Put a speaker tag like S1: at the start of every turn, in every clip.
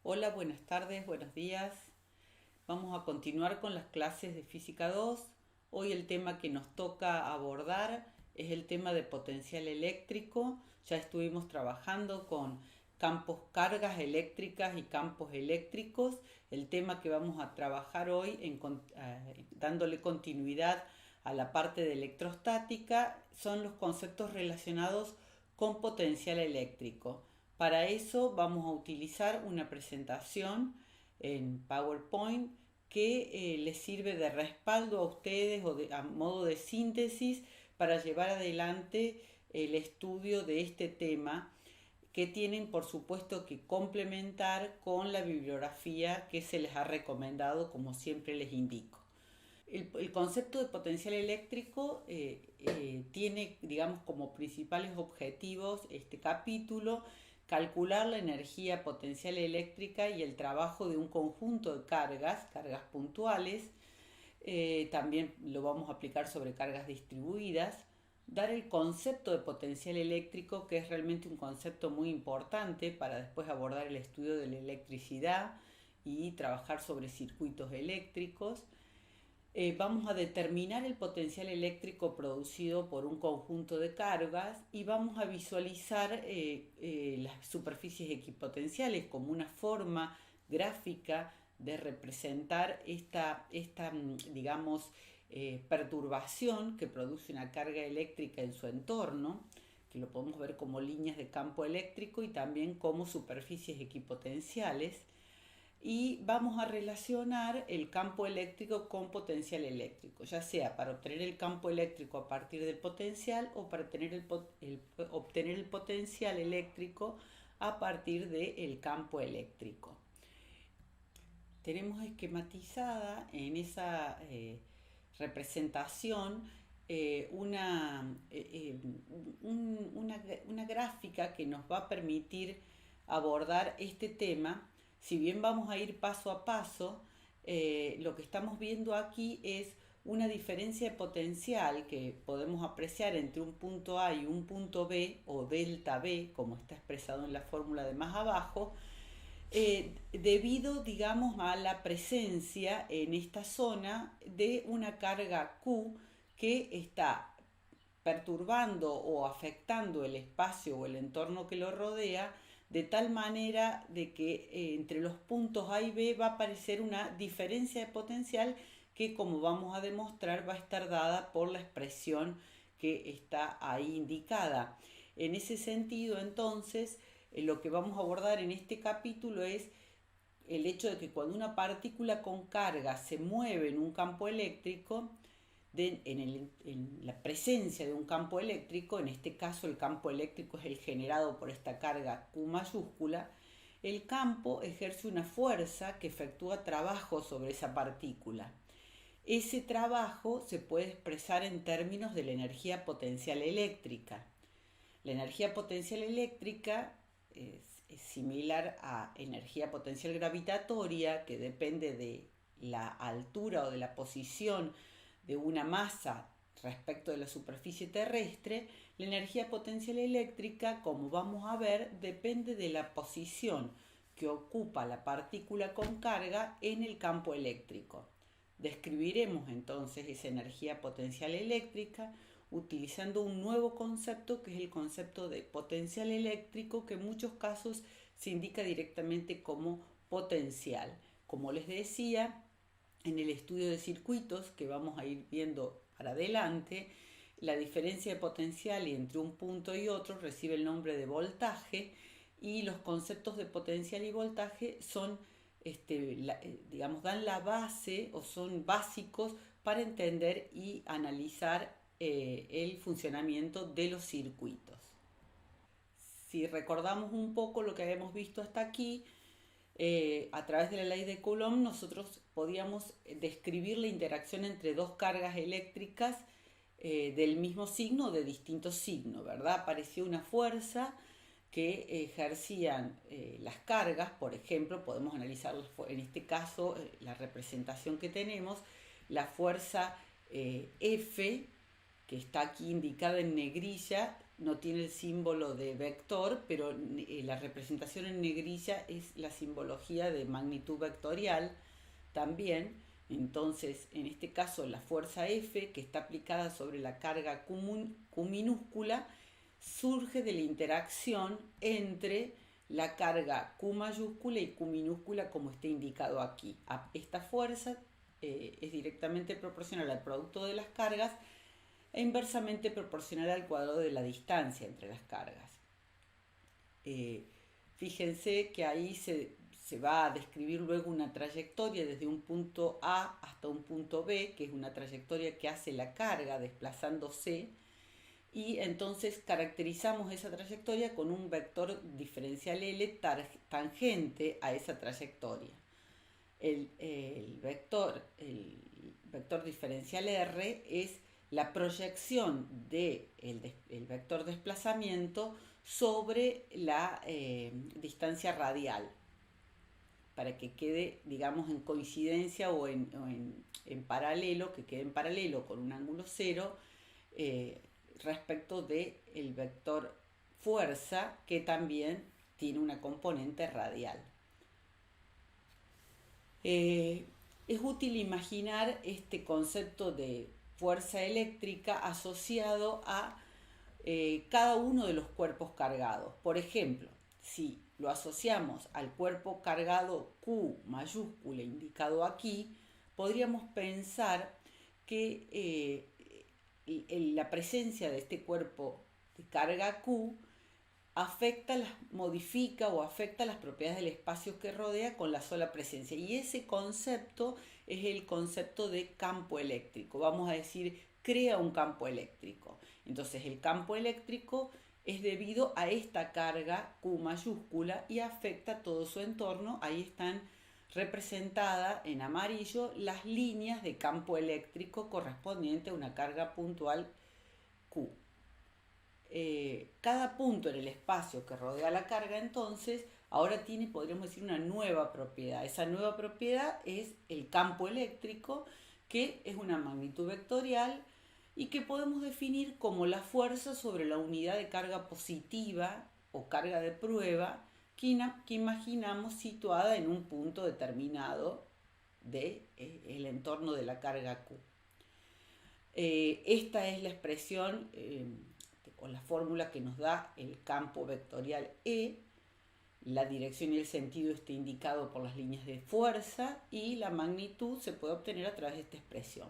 S1: Hola, buenas tardes, buenos días. Vamos a continuar con las clases de Física 2. Hoy el tema que nos toca abordar es el tema de potencial eléctrico. Ya estuvimos trabajando con campos, cargas eléctricas y campos eléctricos. El tema que vamos a trabajar hoy, dándole continuidad a la parte de electrostática, son los conceptos relacionados con potencial eléctrico. Para eso vamos a utilizar una presentación en PowerPoint que les sirve de respaldo a ustedes a modo de síntesis para llevar adelante el estudio de este tema, que tienen por supuesto que complementar con la bibliografía que se les ha recomendado, como siempre les indico. El concepto de potencial eléctrico tiene, digamos, como principales objetivos este capítulo: calcular la energía potencial eléctrica y el trabajo de un conjunto de cargas puntuales. También lo vamos a aplicar sobre cargas distribuidas. Dar el concepto de potencial eléctrico, que es realmente un concepto muy importante para después abordar el estudio de la electricidad y trabajar sobre circuitos eléctricos. Vamos a determinar el potencial eléctrico producido por un conjunto de cargas y vamos a visualizar las superficies equipotenciales como una forma gráfica de representar digamos, perturbación que produce una carga eléctrica en su entorno, que lo podemos ver como líneas de campo eléctrico y también como superficies equipotenciales. Y vamos a relacionar el campo eléctrico con potencial eléctrico, ya sea para obtener el campo eléctrico a partir del potencial o para obtener el potencial eléctrico a partir del campo eléctrico. Tenemos esquematizada en esa representación una gráfica que nos va a permitir abordar este tema. Si bien vamos a ir paso a paso, lo que estamos viendo aquí es una diferencia de potencial que podemos apreciar entre un punto A y un punto B, o delta B, como está expresado en la fórmula de más abajo, debido, digamos, a la presencia en esta zona de una carga Q que está perturbando o afectando el espacio o el entorno que lo rodea, de tal manera de que entre los puntos A y B va a aparecer una diferencia de potencial que, como vamos a demostrar, va a estar dada por la expresión que está ahí indicada. En ese sentido, entonces, lo que vamos a abordar en este capítulo es el hecho de que cuando una partícula con carga se mueve en un campo eléctrico, en la presencia de un campo eléctrico, en este caso el campo eléctrico es el generado por esta carga Q mayúscula, el campo ejerce una fuerza que efectúa trabajo sobre esa partícula. Ese trabajo se puede expresar en términos de la energía potencial eléctrica. La energía potencial eléctrica es similar a energía potencial gravitatoria, que depende de la altura o de la posición de una masa respecto de la superficie terrestre. La energía potencial eléctrica, como vamos a ver, depende de la posición que ocupa la partícula con carga en el campo eléctrico. Describiremos entonces esa energía potencial eléctrica utilizando un nuevo concepto, que es el concepto de potencial eléctrico, que en muchos casos se indica directamente como potencial. Como les decía, en el estudio de circuitos que vamos a ir viendo para adelante, la diferencia de potencial entre un punto y otro recibe el nombre de voltaje, y los conceptos de potencial y voltaje son, digamos, dan la base o son básicos para entender y analizar el funcionamiento de los circuitos. Si recordamos un poco lo que habíamos visto hasta aquí, a través de la ley de Coulomb nosotros podíamos describir la interacción entre dos cargas eléctricas del mismo signo o de distinto signo, ¿verdad? Apareció una fuerza que ejercían las cargas. Por ejemplo, podemos analizar en este caso la representación que tenemos, la fuerza F, que está aquí indicada en negrilla, no tiene el símbolo de vector, pero la representación en negrilla es la simbología de magnitud vectorial también. Entonces, en este caso, la fuerza F, que está aplicada sobre la carga Q minúscula, surge de la interacción entre la carga Q mayúscula y Q minúscula, como está indicado aquí. Esta fuerza es directamente proporcional al producto de las cargas e inversamente proporcional al cuadrado de la distancia entre las cargas. Fíjense que ahí se va a describir luego una trayectoria desde un punto A hasta un punto B, que es una trayectoria que hace la carga desplazándose, y entonces caracterizamos esa trayectoria con un vector diferencial L tangente a esa trayectoria. El vector diferencial R es la proyección del vector desplazamiento sobre la distancia radial, para que quede, digamos, en coincidencia o en paralelo, que quede en paralelo con un ángulo cero respecto del vector fuerza, que también tiene una componente radial. Es útil imaginar este concepto de fuerza eléctrica asociado a cada uno de los cuerpos cargados. Por ejemplo, si lo asociamos al cuerpo cargado Q mayúscula indicado aquí, podríamos pensar que la presencia de este cuerpo de carga Q modifica o afecta las propiedades del espacio que rodea con la sola presencia. Y ese concepto es el concepto de campo eléctrico. Vamos a decir, crea un campo eléctrico. Entonces el campo eléctrico es debido a esta carga Q mayúscula y afecta todo su entorno. Ahí están representadas en amarillo las líneas de campo eléctrico correspondiente a una carga puntual Q. Cada punto en el espacio que rodea la carga, entonces, ahora tiene, podríamos decir, una nueva propiedad. Esa nueva propiedad es el campo eléctrico, que es una magnitud vectorial y que podemos definir como la fuerza sobre la unidad de carga positiva o carga de prueba que imaginamos situada en un punto determinado del entorno de la carga Q. Esta es la expresión o la fórmula que nos da el campo vectorial E. La dirección y el sentido está indicado por las líneas de fuerza y la magnitud se puede obtener a través de esta expresión.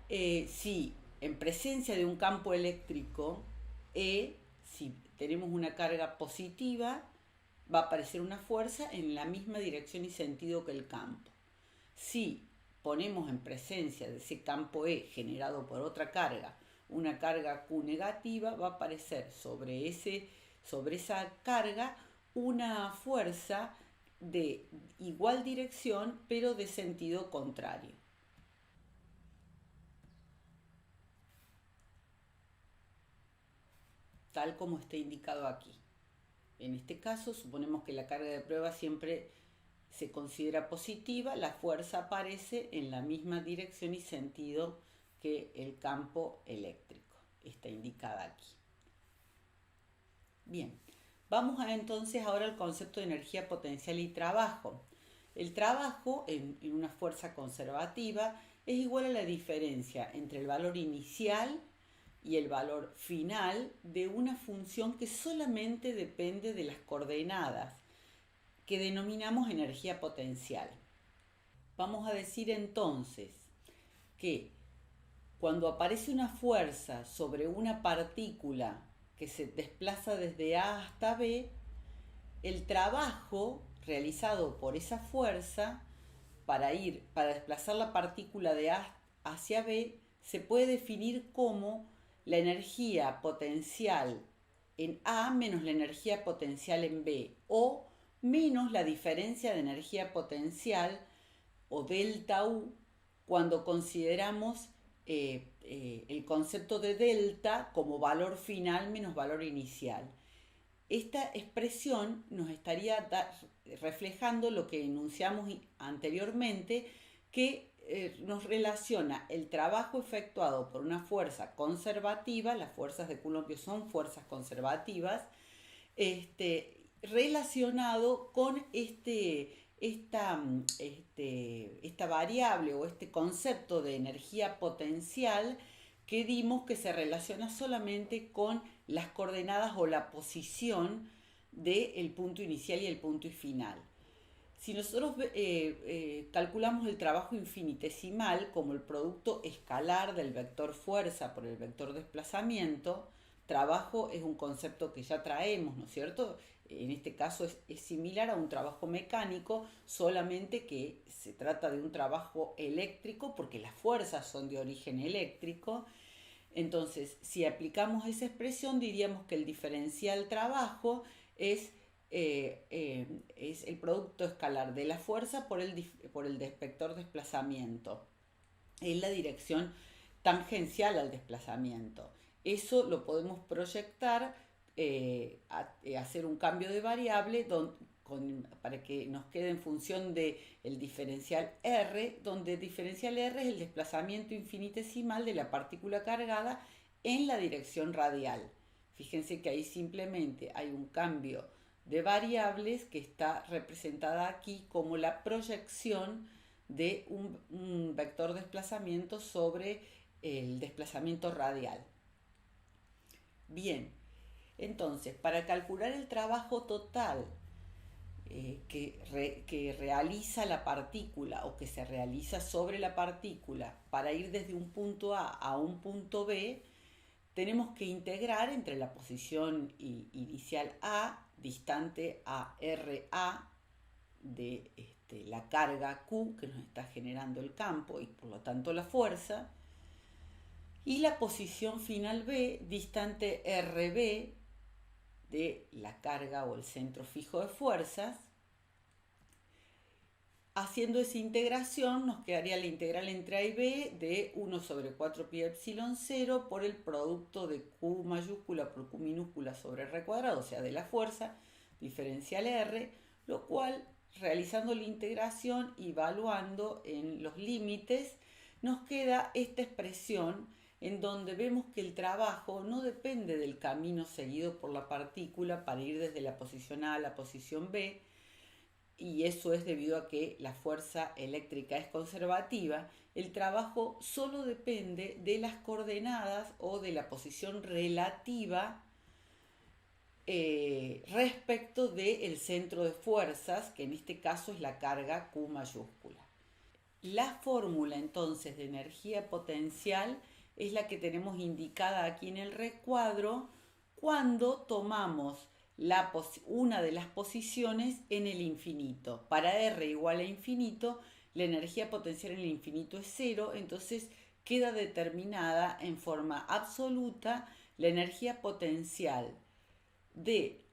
S1: Si en presencia de un campo eléctrico E, si tenemos una carga positiva, va a aparecer una fuerza en la misma dirección y sentido que el campo. Si ponemos en presencia de ese campo E generado por otra carga una carga Q negativa, va a aparecer sobre esa carga una fuerza de igual dirección pero de sentido contrario. Tal como está indicado aquí. En este caso, suponemos que la carga de prueba siempre se considera positiva, la fuerza aparece en la misma dirección y sentido que el campo eléctrico. Está indicada aquí. Bien, vamos entonces ahora al concepto de energía potencial y trabajo. El trabajo en una fuerza conservativa es igual a la diferencia entre el valor inicial y el valor final de una función que solamente depende de las coordenadas, que denominamos energía potencial. Vamos a decir entonces que cuando aparece una fuerza sobre una partícula que se desplaza desde A hasta B, el trabajo realizado por esa fuerza para desplazar la partícula de A hacia B se puede definir como la energía potencial en A menos la energía potencial en B, o menos la diferencia de energía potencial o delta U cuando consideramos el concepto de delta como valor final menos valor inicial. Esta expresión nos estaría reflejando lo que enunciamos anteriormente, que nos relaciona el trabajo efectuado por una fuerza conservativa, las fuerzas de Coulomb son fuerzas conservativas, relacionado con esta variable o este concepto de energía potencial que dimos que se relaciona solamente con las coordenadas o la posición del punto inicial y el punto final. Si nosotros calculamos el trabajo infinitesimal como el producto escalar del vector fuerza por el vector desplazamiento, trabajo es un concepto que ya traemos, ¿no es cierto? En este caso es similar a un trabajo mecánico, solamente que se trata de un trabajo eléctrico porque las fuerzas son de origen eléctrico. Entonces, si aplicamos esa expresión, diríamos que el diferencial trabajo es el producto escalar de la fuerza por el vector desplazamiento en la dirección tangencial al desplazamiento. Eso lo podemos proyectar, hacer un cambio de variable para que nos quede en función del diferencial R, donde el diferencial R es el desplazamiento infinitesimal de la partícula cargada en la dirección radial. Fíjense que ahí simplemente hay un cambio de variables que está representada aquí como la proyección de un vector desplazamiento sobre el desplazamiento radial. Bien, entonces, para calcular el trabajo total que realiza la partícula o que se realiza sobre la partícula para ir desde un punto A un punto B, tenemos que integrar entre la posición inicial A, distante a RA, de la carga Q que nos está generando el campo y por lo tanto la fuerza, y la posición final B, distante RB, de la carga o el centro fijo de fuerzas. Haciendo esa integración nos quedaría la integral entre A y B de 1 sobre 4 pi epsilon 0 por el producto de Q mayúscula por Q minúscula sobre R cuadrado, o sea, de la fuerza, diferencial R, lo cual, realizando la integración y evaluando en los límites, nos queda esta expresión en donde vemos que el trabajo no depende del camino seguido por la partícula para ir desde la posición A a la posición B, y eso es debido a que la fuerza eléctrica es conservativa. El trabajo solo depende de las coordenadas o de la posición relativa respecto del centro de fuerzas, que en este caso es la carga Q mayúscula. La fórmula entonces de energía potencial es la que tenemos indicada aquí en el recuadro cuando tomamos una de las posiciones en el infinito. Para R igual a infinito, la energía potencial en el infinito es 0, entonces queda determinada en forma absoluta la energía potencial de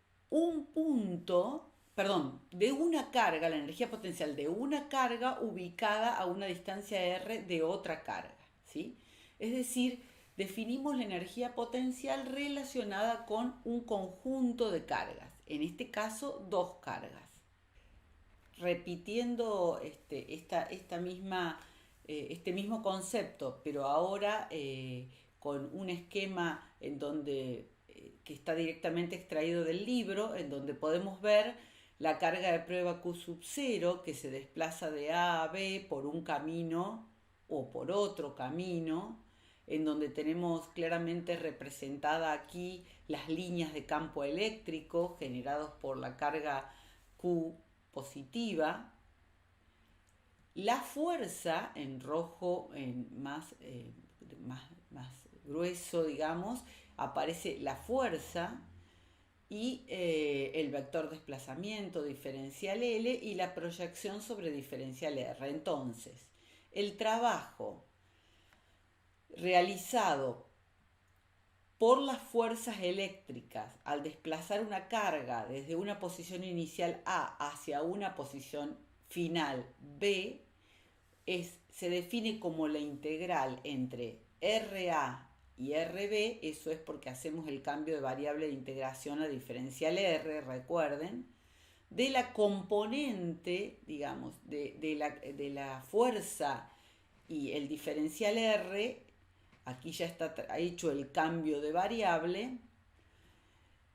S1: de una carga, la energía potencial de una carga ubicada a una distancia R de otra carga, ¿sí? Es decir, definimos la energía potencial relacionada con un conjunto de cargas, en este caso 2 cargas. Repitiendo este mismo concepto, pero ahora con un esquema en donde, que está directamente extraído del libro, en donde podemos ver la carga de prueba Q sub 0 que se desplaza de A a B por un camino o por otro camino, en donde tenemos claramente representada aquí las líneas de campo eléctrico generados por la carga Q positiva. La fuerza en rojo, más grueso, digamos, aparece la fuerza y el vector desplazamiento diferencial L y la proyección sobre diferencial R. Entonces, el trabajo realizado por las fuerzas eléctricas al desplazar una carga desde una posición inicial A hacia una posición final B se define como la integral entre RA y RB. Eso es porque hacemos el cambio de variable de integración a diferencial R, recuerden, de la componente, digamos, de la fuerza y el diferencial R, aquí ya está hecho el cambio de variable,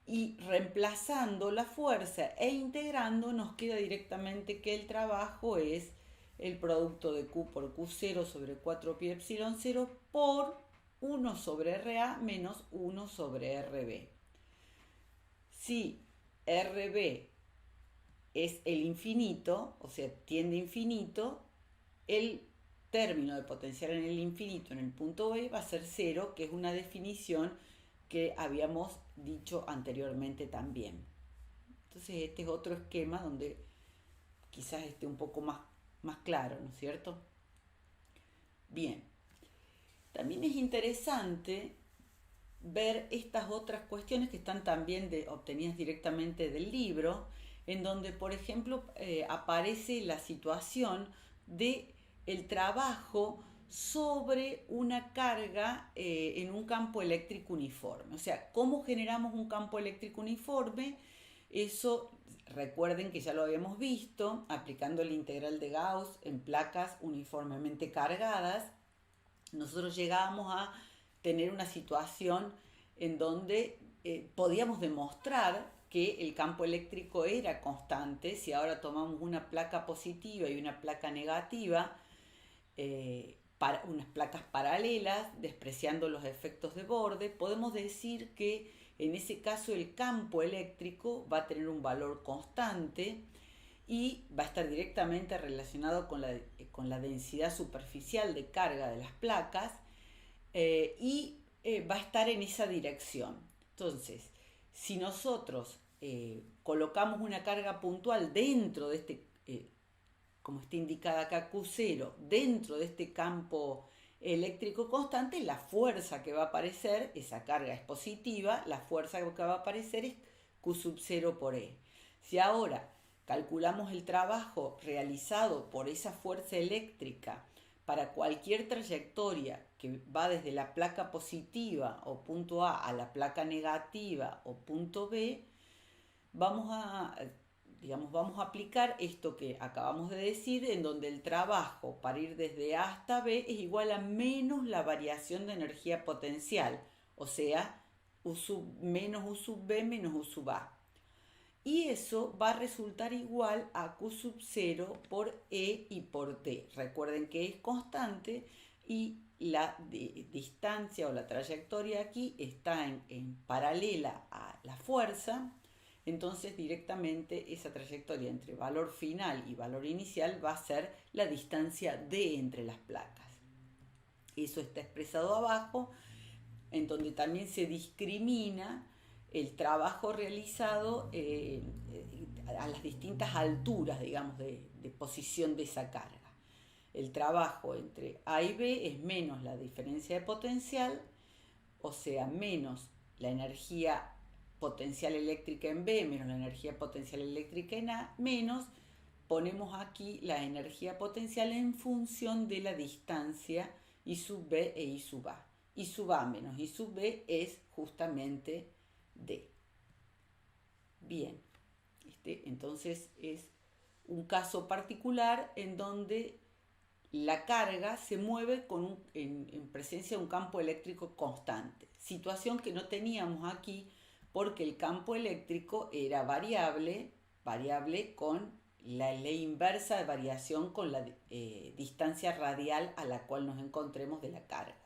S1: y reemplazando la fuerza e integrando nos queda directamente que el trabajo es el producto de Q por Q0 sobre 4pi epsilon 0 por 1 sobre RA menos 1 sobre RB. Si RB es el infinito, o sea, tiende a infinito, el término de potencial en el infinito en el punto B va a ser 0, que es una definición que habíamos dicho anteriormente también. Entonces este es otro esquema donde quizás esté un poco más claro, ¿no es cierto? Bien, también es interesante ver estas otras cuestiones que están también obtenidas directamente del libro, en donde, por ejemplo, aparece la situación de el trabajo sobre una carga en un campo eléctrico uniforme. O sea, ¿cómo generamos un campo eléctrico uniforme? Eso, recuerden que ya lo habíamos visto, aplicando el integral de Gauss en placas uniformemente cargadas, nosotros llegábamos a tener una situación en donde podíamos demostrar que el campo eléctrico era constante. Si ahora tomamos una placa positiva y una placa negativa, para unas placas paralelas, despreciando los efectos de borde, podemos decir que en ese caso el campo eléctrico va a tener un valor constante y va a estar directamente relacionado con la densidad superficial de carga de las placas, y va a estar en esa dirección. Entonces, si nosotros colocamos una carga puntual dentro de este, como está indicada acá, Q0, dentro de este campo eléctrico constante, la fuerza que va a aparecer, esa carga es positiva, la fuerza que va a aparecer es Q sub 0 por E. Si ahora calculamos el trabajo realizado por esa fuerza eléctrica para cualquier trayectoria que va desde la placa positiva o punto A la placa negativa o punto B, vamos a aplicar esto que acabamos de decir, en donde el trabajo para ir desde A hasta B es igual a menos la variación de energía potencial, o sea, menos U sub B menos U sub A. Y eso va a resultar igual a Q sub 0 por E y por D. Recuerden que es constante y la distancia o la trayectoria aquí está en paralela a la fuerza. Entonces directamente esa trayectoria entre valor final y valor inicial va a ser la distancia D entre las placas. Eso está expresado abajo, en donde también se discrimina el trabajo realizado a las distintas alturas, digamos, de posición de esa carga. El trabajo entre A y B es menos la diferencia de potencial, o sea, menos la energía potencial eléctrica en B menos la energía potencial eléctrica en A, menos, ponemos aquí la energía potencial en función de la distancia I sub B e I sub A. I sub A menos I sub B es justamente D. Bien, entonces es un caso particular en donde la carga se mueve en presencia de un campo eléctrico constante, situación que no teníamos aquí porque el campo eléctrico era variable con la ley inversa de variación con la distancia radial a la cual nos encontremos de la carga.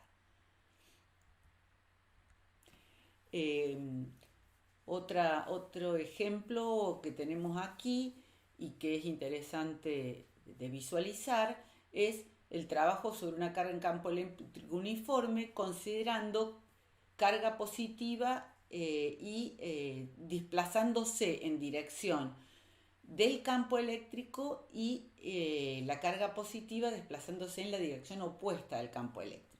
S1: Otro ejemplo que tenemos aquí y que es interesante de visualizar es el trabajo sobre una carga en campo eléctrico uniforme considerando carga positiva y desplazándose en dirección del campo eléctrico y la carga positiva desplazándose en la dirección opuesta al campo eléctrico.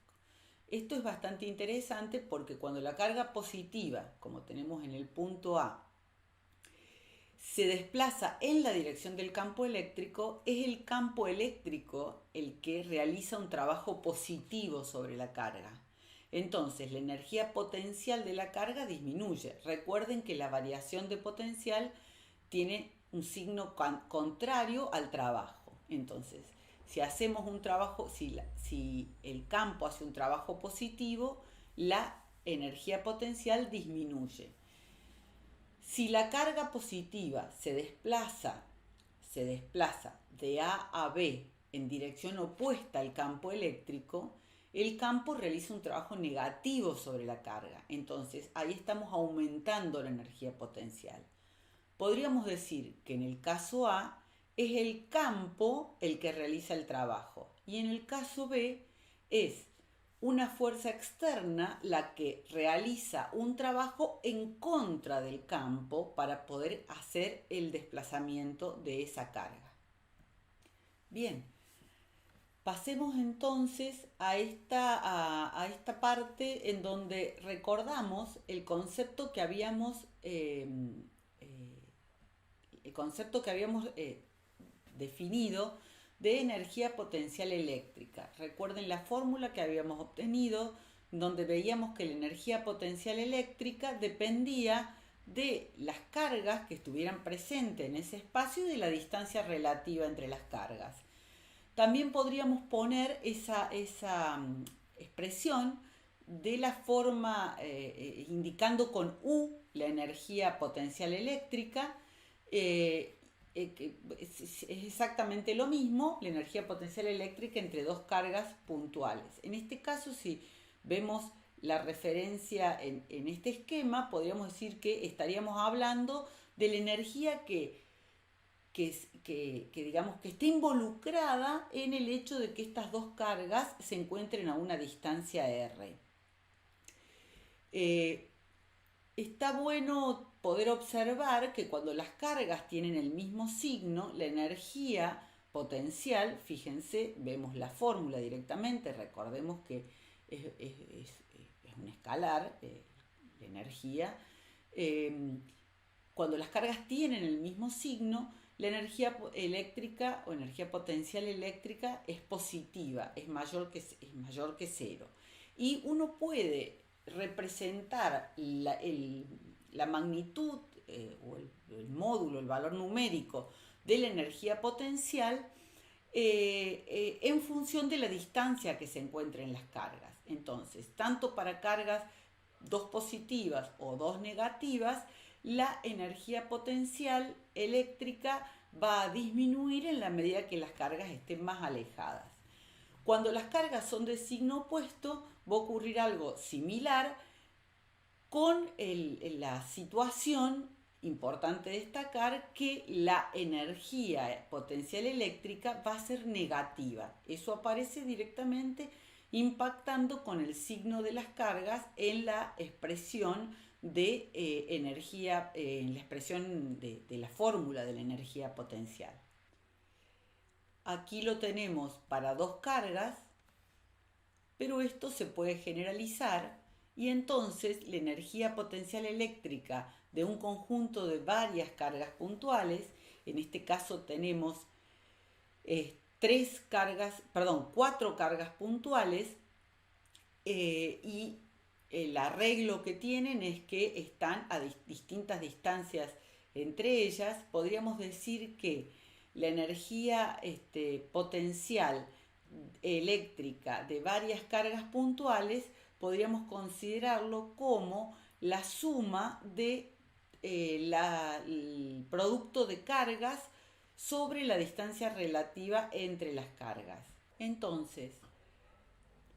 S1: Esto es bastante interesante porque cuando la carga positiva, como tenemos en el punto A, se desplaza en la dirección del campo eléctrico, es el campo eléctrico el que realiza un trabajo positivo sobre la carga. Entonces, la energía potencial de la carga disminuye. Recuerden que la variación de potencial tiene un signo contrario al trabajo. Entonces, Si hacemos un trabajo, si el campo hace un trabajo positivo, la energía potencial disminuye. Si la carga positiva se desplaza de A a B en dirección opuesta al campo eléctrico, el campo realiza un trabajo negativo sobre la carga. Entonces, ahí estamos aumentando la energía potencial. Podríamos decir que en el caso A es el campo el que realiza el trabajo y en el caso B es una fuerza externa la que realiza un trabajo en contra del campo para poder hacer el desplazamiento de esa carga. Bien, pasemos entonces a esta parte en donde recordamos el concepto que habíamos definido de energía potencial eléctrica. Recuerden la fórmula que habíamos obtenido, donde veíamos que la energía potencial eléctrica dependía de las cargas que estuvieran presentes en ese espacio y de la distancia relativa entre las cargas. También podríamos poner esa expresión de la forma indicando con U la energía potencial eléctrica, es exactamente lo mismo, la energía potencial eléctrica entre dos cargas puntuales. En este caso, si vemos la referencia en este esquema, podríamos decir que estaríamos hablando de la energía que digamos que esté involucrada en el hecho de que estas dos cargas se encuentren a una distancia R. Está bueno poder observar que cuando las cargas tienen el mismo signo, la energía potencial, fíjense, vemos la fórmula directamente, recordemos que es un escalar, la energía. Cuando las cargas tienen el mismo signo, la energía eléctrica o energía potencial eléctrica es positiva, es mayor que cero. Y uno puede representar la magnitud o el módulo, el valor numérico de la energía potencial en función de la distancia que se encuentra en las cargas. Entonces, tanto para cargas dos positivas o dos negativas, la energía potencial eléctrica va a disminuir en la medida que las cargas estén más alejadas. Cuando las cargas son de signo opuesto, va a ocurrir algo similar con la situación, importante destacar, que la energía potencial eléctrica va a ser negativa. Eso aparece directamente impactando con el signo de las cargas en la expresión de energía, en la expresión de la fórmula de la energía potencial. Aquí lo tenemos para dos cargas, pero esto se puede generalizar y entonces la energía potencial eléctrica de un conjunto de varias cargas puntuales, en este caso tenemos cuatro cargas puntuales y el arreglo que tienen es que están a distintas distancias entre ellas. Podríamos decir que la energía potencial eléctrica de varias cargas puntuales podríamos considerarlo como la suma de el producto de cargas sobre la distancia relativa entre las cargas. Entonces,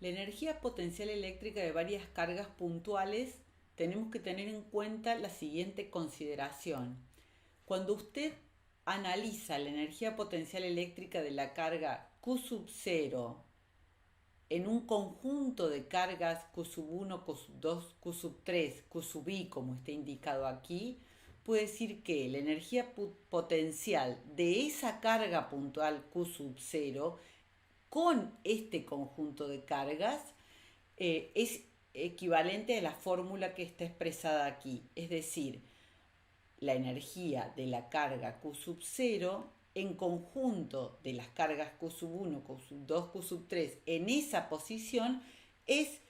S1: la energía potencial eléctrica de varias cargas puntuales tenemos que tener en cuenta la siguiente consideración. Cuando usted analiza la energía potencial eléctrica de la carga Q sub 0 en un conjunto de cargas Q sub 1, Q sub 2, Q sub 3, Q sub I, como está indicado aquí, puede decir que la energía potencial de esa carga puntual Q sub 0 con este conjunto de cargas es equivalente a la fórmula que está expresada aquí, es decir, la energía de la carga Q sub 0 en conjunto de las cargas Q sub 1, Q sub 2, Q sub 3 en esa posición es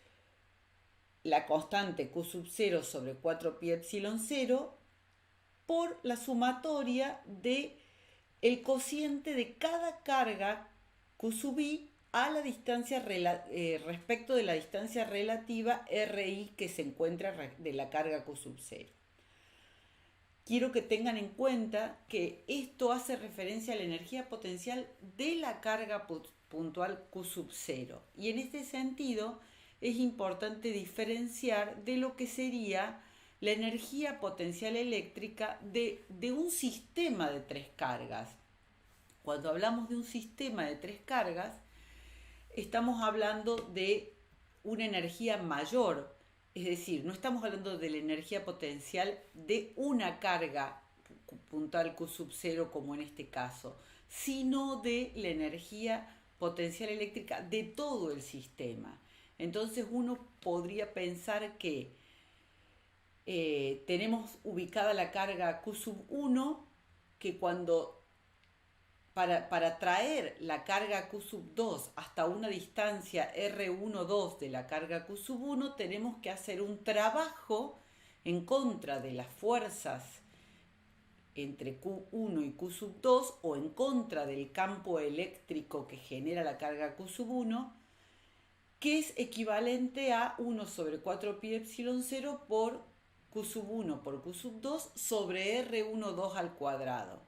S1: la constante Q sub 0 sobre 4 pi epsilon 0 por la sumatoria de el cociente de cada carga Q sub i a la distancia respecto de la distancia relativa RI que se encuentra de la carga Q sub 0. Quiero que tengan en cuenta que esto hace referencia a la energía potencial de la carga puntual Q sub 0. Y en este sentido es importante diferenciar de lo que sería la energía potencial eléctrica de un sistema de 3 cargas. Cuando hablamos de un sistema de 3 cargas, estamos hablando de una energía mayor, es decir, no estamos hablando de la energía potencial de una carga puntual Q sub 0 como en este caso, sino de la energía potencial eléctrica de todo el sistema. Entonces uno podría pensar que tenemos ubicada la carga Q sub 1, que para traer la carga Q sub 2 hasta una distancia R12 de la carga Q sub 1, tenemos que hacer un trabajo en contra de las fuerzas entre Q1 y Q sub 2 o en contra del campo eléctrico que genera la carga Q sub 1, que es equivalente a 1 sobre 4 pi epsilon 0 por Q sub 1 por Q sub 2 sobre R12 al cuadrado.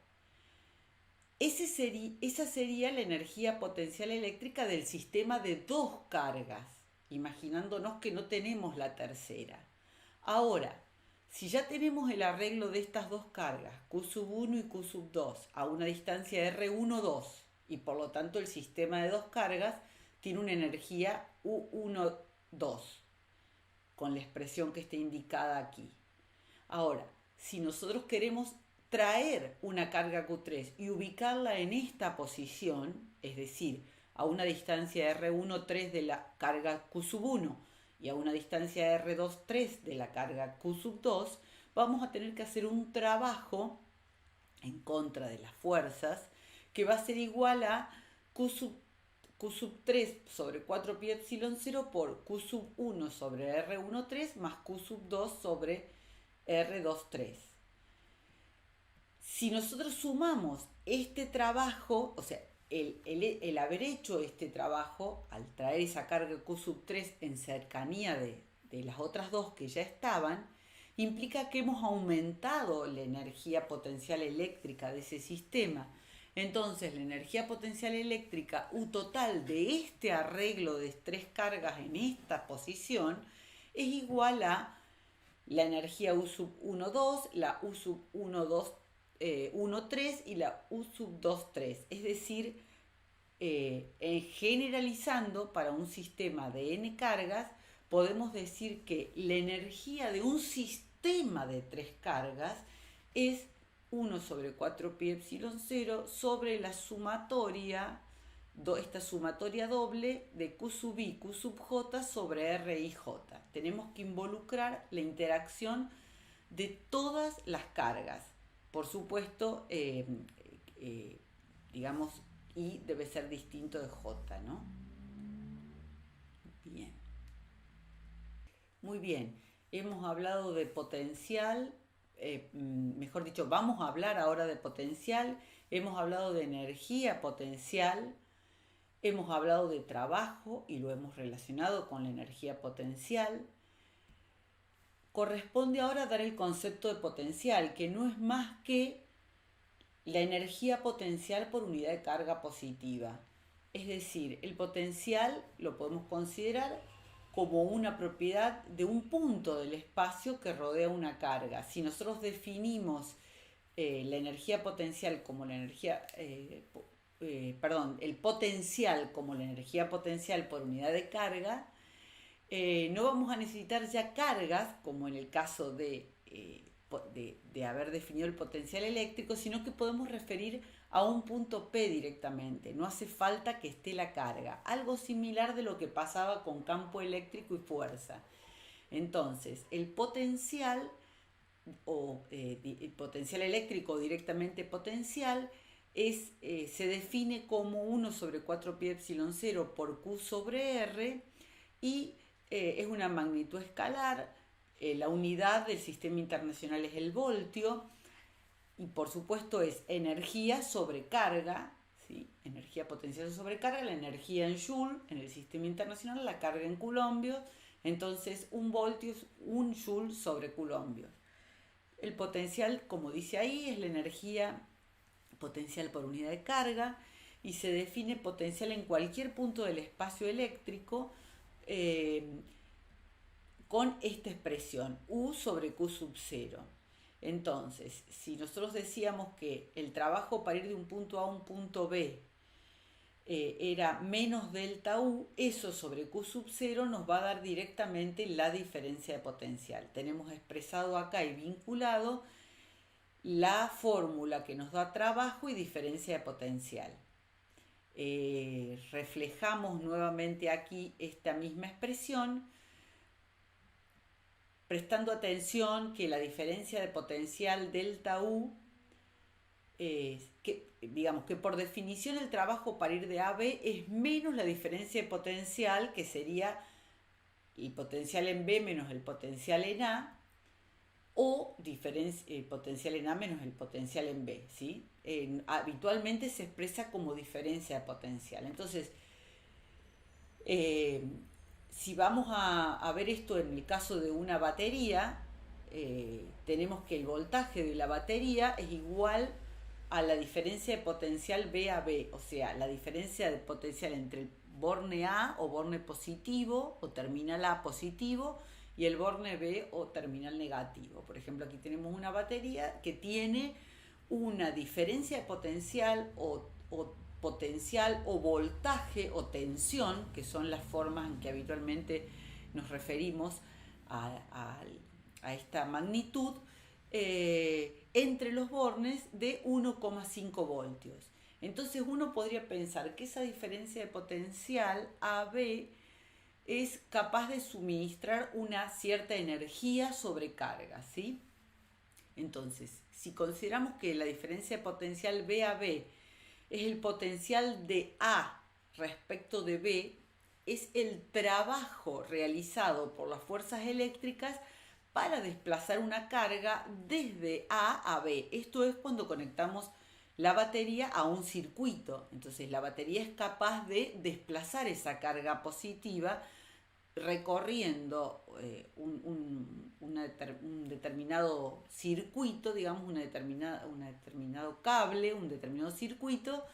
S1: Esa sería la energía potencial eléctrica del sistema de 2 cargas, imaginándonos que no tenemos la tercera. Ahora, si ya tenemos el arreglo de estas 2 cargas, Q sub 1 y Q sub 2, a una distancia R12, y por lo tanto el sistema de 2 cargas tiene una energía U12, con la expresión que está indicada aquí. Ahora, si nosotros queremos traer una carga Q3 y ubicarla en esta posición, es decir, a una distancia R13 de la carga Q sub 1 y a una distancia R23 de la carga Q sub 2, vamos a tener que hacer un trabajo en contra de las fuerzas que va a ser igual a Q sub 3 sobre 4 pi epsilon 0 por Q sub 1 sobre R13 más Q sub 2 sobre R23. Si nosotros sumamos este trabajo, o sea, el haber hecho este trabajo al traer esa carga Q sub 3 en cercanía de las otras dos que ya estaban, implica que hemos aumentado la energía potencial eléctrica de ese sistema. Entonces, la energía potencial eléctrica U total de este arreglo de 3 cargas en esta posición es igual a la energía U sub 1,2, la U sub 1,3 y la U sub 2,3. Es decir, generalizando para un sistema de n cargas, podemos decir que la energía de un sistema de 3 cargas es 1 sobre 4 pi epsilon 0 sobre la sumatoria, esta sumatoria doble de Q sub i, Q sub j sobre R y j. Tenemos que involucrar la interacción de todas las cargas. Por supuesto, digamos, I debe ser distinto de J, ¿no? Bien. Muy bien. Hemos hablado de potencial, mejor dicho, vamos a hablar ahora de potencial. Hemos hablado de energía potencial. Hemos hablado de trabajo y lo hemos relacionado con la energía potencial. Corresponde ahora dar el concepto de potencial, que no es más que la energía potencial por unidad de carga positiva. Es decir, el potencial lo podemos considerar como una propiedad de un punto del espacio que rodea una carga. Si nosotros definimos la energía potencial como la energía, el potencial como la energía potencial por unidad de carga, no vamos a necesitar ya cargas, como en el caso de haber definido el potencial eléctrico, sino que podemos referir a un punto P directamente. No hace falta que esté la carga. Algo similar de lo que pasaba con campo eléctrico y fuerza. Entonces, el potencial el potencial eléctrico directamente potencial se define como 1 sobre 4 pi epsilon 0 por Q sobre R y es una magnitud escalar. La unidad del sistema internacional es el voltio y por supuesto es energía sobre carga, ¿sí? Energía potencial sobre carga, la energía en Joule, en el sistema internacional, la carga en coulombios, entonces 1 voltio es 1 Joule sobre coulombios. El potencial, como dice ahí, es la energía potencial por unidad de carga y se define potencial en cualquier punto del espacio eléctrico con esta expresión, U sobre Q sub 0. Entonces, si nosotros decíamos que el trabajo para ir de un punto A a un punto B era menos delta U, eso sobre Q sub 0 nos va a dar directamente la diferencia de potencial. Tenemos expresado acá y vinculado la fórmula que nos da trabajo y diferencia de potencial. Reflejamos nuevamente aquí esta misma expresión, prestando atención que la diferencia de potencial delta U, digamos que por definición el trabajo para ir de A a B es menos la diferencia de potencial, que sería el potencial en B menos el potencial en A, o potencial en A menos el potencial en B, ¿sí? Habitualmente se expresa como diferencia de potencial. Entonces, si vamos a ver esto en el caso de una batería, tenemos que el voltaje de la batería es igual a la diferencia de potencial B a B, o sea, la diferencia de potencial entre el borne A o borne positivo o terminal A positivo y el borne B o terminal negativo. Por ejemplo, aquí tenemos una batería que tiene una diferencia de potencial o potencial o voltaje o tensión, que son las formas en que habitualmente nos referimos a esta magnitud, entre los bornes de 1,5 voltios. Entonces uno podría pensar que esa diferencia de potencial AB es capaz de suministrar una cierta energía sobre carga, ¿sí? Entonces, si consideramos que la diferencia de potencial B a B es el potencial de A respecto de B, es el trabajo realizado por las fuerzas eléctricas para desplazar una carga desde A a B. Esto es cuando conectamos la batería a un circuito. Entonces la batería es capaz de desplazar esa carga positiva recorriendo un determinado circuito, digamos, un determinado cable, un determinado circuito,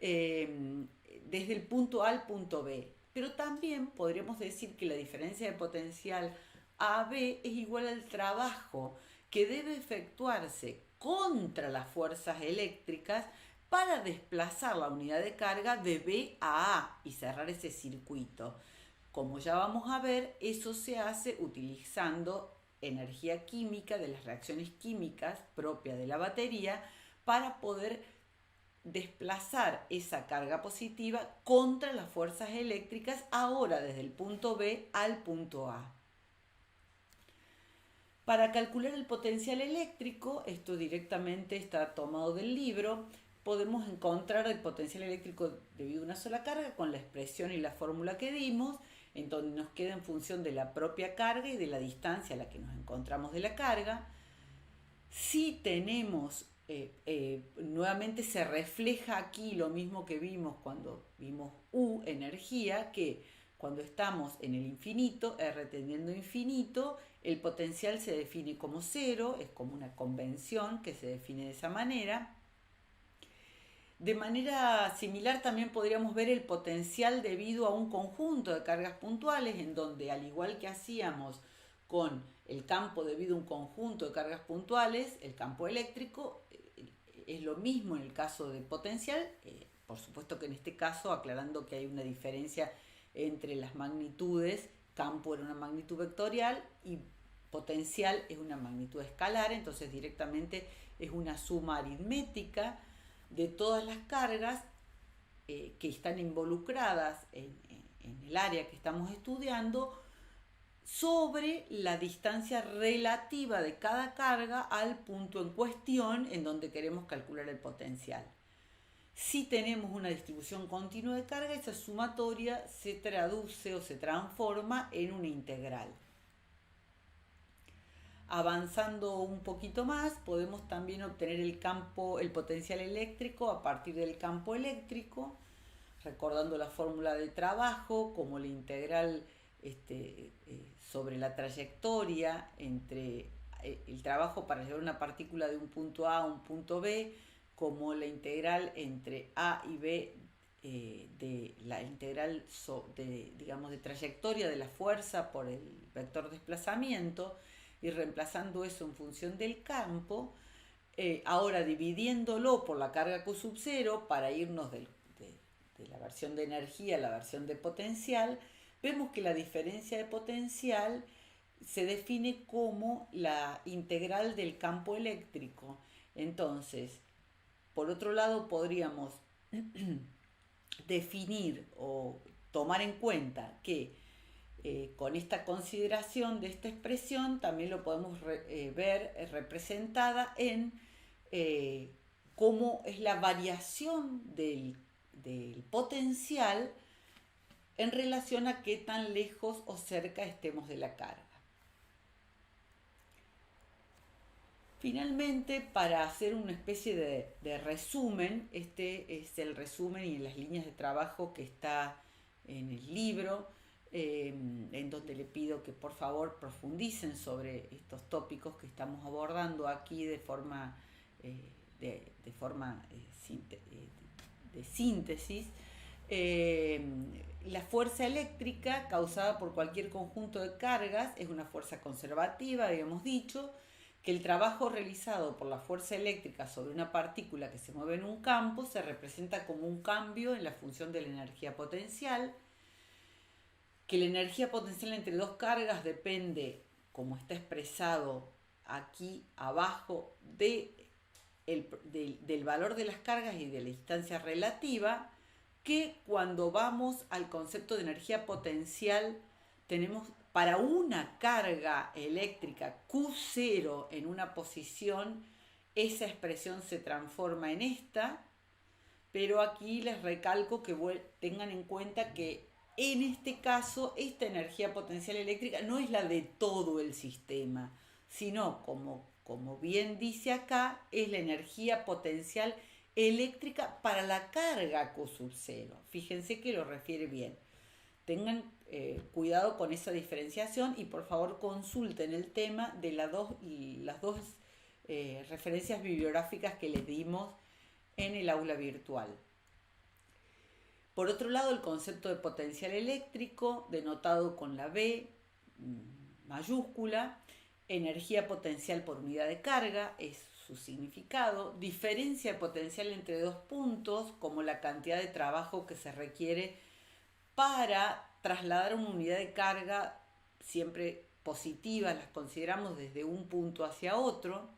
S1: desde el punto A al punto B. Pero también podríamos decir que la diferencia de potencial AB es igual al trabajo que debe efectuarse contra las fuerzas eléctricas para desplazar la unidad de carga de B a A y cerrar ese circuito. Como ya vamos a ver, eso se hace utilizando energía química de las reacciones químicas propias de la batería para poder desplazar esa carga positiva contra las fuerzas eléctricas ahora desde el punto B al punto A. Para calcular el potencial eléctrico, esto directamente está tomado del libro, podemos encontrar el potencial eléctrico debido a una sola carga con la expresión y la fórmula que dimos, en donde nos queda en función de la propia carga y de la distancia a la que nos encontramos de la carga. Si tenemos, nuevamente se refleja aquí lo mismo que vimos cuando vimos U, energía, que cuando estamos en el infinito, R tendiendo a infinito, el potencial se define como cero, es como una convención que se define de esa manera. De manera similar también podríamos ver el potencial debido a un conjunto de cargas puntuales, en donde al igual que hacíamos con el campo debido a un conjunto de cargas puntuales, el campo eléctrico es lo mismo en el caso de potencial, por supuesto que en este caso aclarando que hay una diferencia entre las magnitudes, campo era una magnitud vectorial y potencial es una magnitud escalar, entonces directamente es una suma aritmética de todas las cargas que están involucradas en el área que estamos estudiando sobre la distancia relativa de cada carga al punto en cuestión en donde queremos calcular el potencial. Si tenemos una distribución continua de carga, esa sumatoria se traduce o se transforma en una integral. Avanzando un poquito más, podemos también obtener el potencial eléctrico a partir del campo eléctrico, recordando la fórmula de trabajo como la integral sobre la trayectoria entre el trabajo para llevar una partícula de un punto A a un punto B, como la integral entre A y B, de la integral digamos, de trayectoria de la fuerza por el vector desplazamiento, y reemplazando eso en función del campo, ahora dividiéndolo por la carga Q sub 0 para irnos de la versión de energía a la versión de potencial, vemos que la diferencia de potencial se define como la integral del campo eléctrico. Entonces, por otro lado, podríamos definir o tomar en cuenta que con esta consideración de esta expresión también lo podemos ver representada en cómo es la variación del potencial en relación a qué tan lejos o cerca estemos de la carga. Finalmente, para hacer una especie de resumen, este es el resumen y las líneas de trabajo que está en el libro, en donde le pido que por favor profundicen sobre estos tópicos que estamos abordando aquí de forma de síntesis. La fuerza eléctrica causada por cualquier conjunto de cargas es una fuerza conservativa, habíamos dicho, que el trabajo realizado por la fuerza eléctrica sobre una partícula que se mueve en un campo se representa como un cambio en la función de la energía potencial, que la energía potencial entre dos cargas depende, como está expresado aquí abajo, del valor de las cargas y de la distancia relativa, que cuando vamos al concepto de energía potencial tenemos para una carga eléctrica Q0 en una posición, esa expresión se transforma en esta, pero aquí les recalco que tengan en cuenta que en este caso esta energía potencial eléctrica no es la de todo el sistema, sino como bien dice acá, es la energía potencial eléctrica para la carga Q sub 0. Fíjense que lo refiere bien. Tengan cuidado con esa diferenciación y por favor consulten el tema de las dos referencias bibliográficas que les dimos en el aula virtual. Por otro lado, el concepto de potencial eléctrico, denotado con la B mayúscula, energía potencial por unidad de carga, es su significado, diferencia potencial entre dos puntos, como la cantidad de trabajo que se requiere para trasladar una unidad de carga siempre positiva, las consideramos desde un punto hacia otro.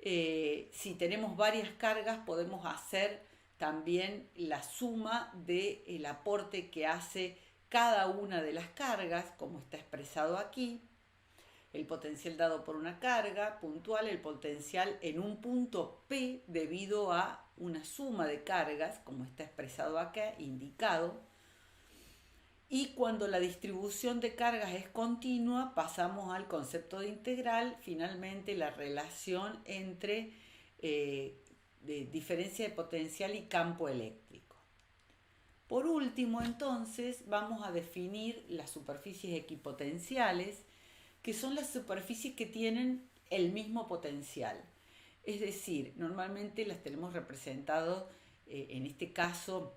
S1: Si tenemos varias cargas podemos hacer también la suma del aporte que hace cada una de las cargas, como está expresado aquí. El potencial dado por una carga puntual, el potencial en un punto P debido a una suma de cargas, como está expresado acá, indicado. Y cuando la distribución de cargas es continua, pasamos al concepto de integral, finalmente la relación entre diferencia de potencial y campo eléctrico. Por último, entonces, vamos a definir las superficies equipotenciales, que son las superficies que tienen el mismo potencial. Es decir, normalmente las tenemos representadas, en este caso,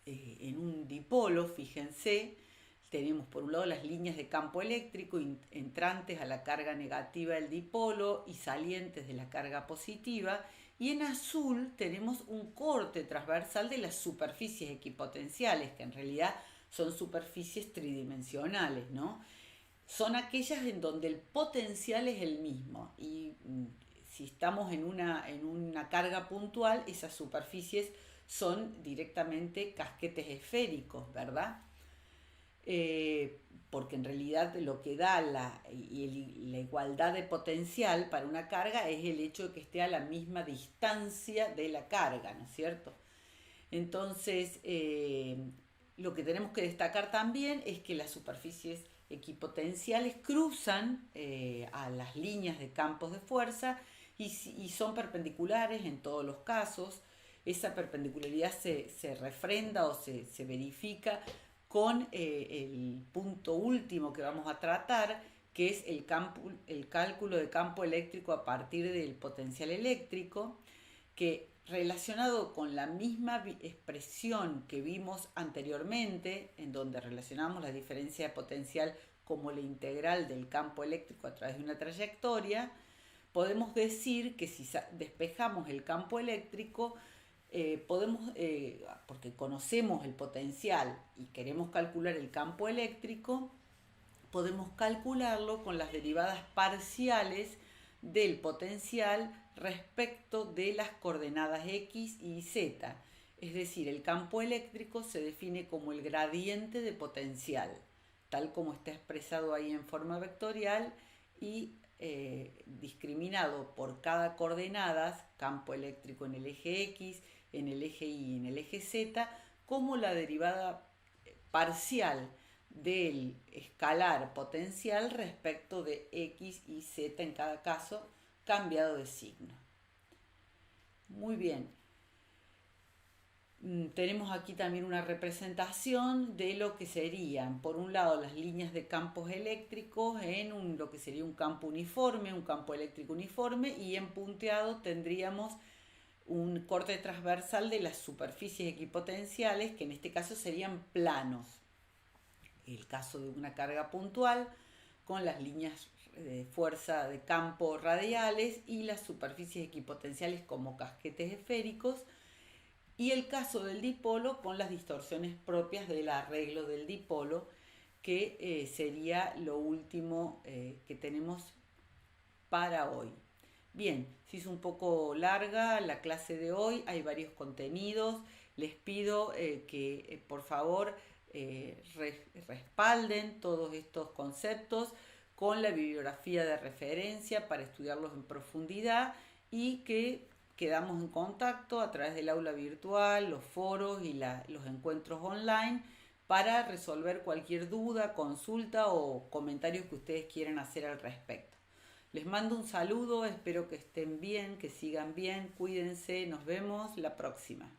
S1: en un dipolo, fíjense, tenemos por un lado las líneas de campo eléctrico entrantes a la carga negativa del dipolo y salientes de la carga positiva, y en azul tenemos un corte transversal de las superficies equipotenciales, que en realidad son superficies tridimensionales, ¿no? Son aquellas en donde el potencial es el mismo, y si estamos en una carga puntual, esas superficies son directamente casquetes esféricos, ¿verdad? Porque en realidad lo que da la igualdad de potencial para una carga es el hecho de que esté a la misma distancia de la carga, ¿no es cierto? Entonces, lo que tenemos que destacar también es que las superficies equipotenciales cruzan a las líneas de campos de fuerza y son perpendiculares en todos los casos. Esa perpendicularidad se refrenda o se verifica con el punto último que vamos a tratar, que es el cálculo de campo eléctrico a partir del potencial eléctrico, que relacionado con la misma expresión que vimos anteriormente, en donde relacionamos la diferencia de potencial como la integral del campo eléctrico a través de una trayectoria, podemos decir que si despejamos el campo eléctrico, porque conocemos el potencial y queremos calcular el campo eléctrico, podemos calcularlo con las derivadas parciales del potencial respecto de las coordenadas x y z. Es decir, el campo eléctrico se define como el gradiente de potencial, tal como está expresado ahí en forma vectorial y discriminado por cada coordenada, campo eléctrico en el eje x, en el eje y en el eje z, como la derivada parcial del escalar potencial respecto de x y z en cada caso, cambiado de signo. Muy bien. Tenemos aquí también una representación de lo que serían, por un lado, las líneas de campos eléctricos en lo que sería un campo uniforme, un campo eléctrico uniforme, y en punteado tendríamos un corte transversal de las superficies equipotenciales, que en este caso serían planos. El caso de una carga puntual con las líneas de fuerza de campo radiales y las superficies equipotenciales como casquetes esféricos, y el caso del dipolo con las distorsiones propias del arreglo del dipolo, que sería lo último que tenemos para hoy. Bien, se hizo un poco larga la clase de hoy, hay varios contenidos. Les pido que por favor respalden todos estos conceptos con la bibliografía de referencia para estudiarlos en profundidad, y que quedamos en contacto a través del aula virtual, los foros y los encuentros online para resolver cualquier duda, consulta o comentarios que ustedes quieran hacer al respecto. Les mando un saludo, espero que estén bien, que sigan bien, cuídense, nos vemos la próxima.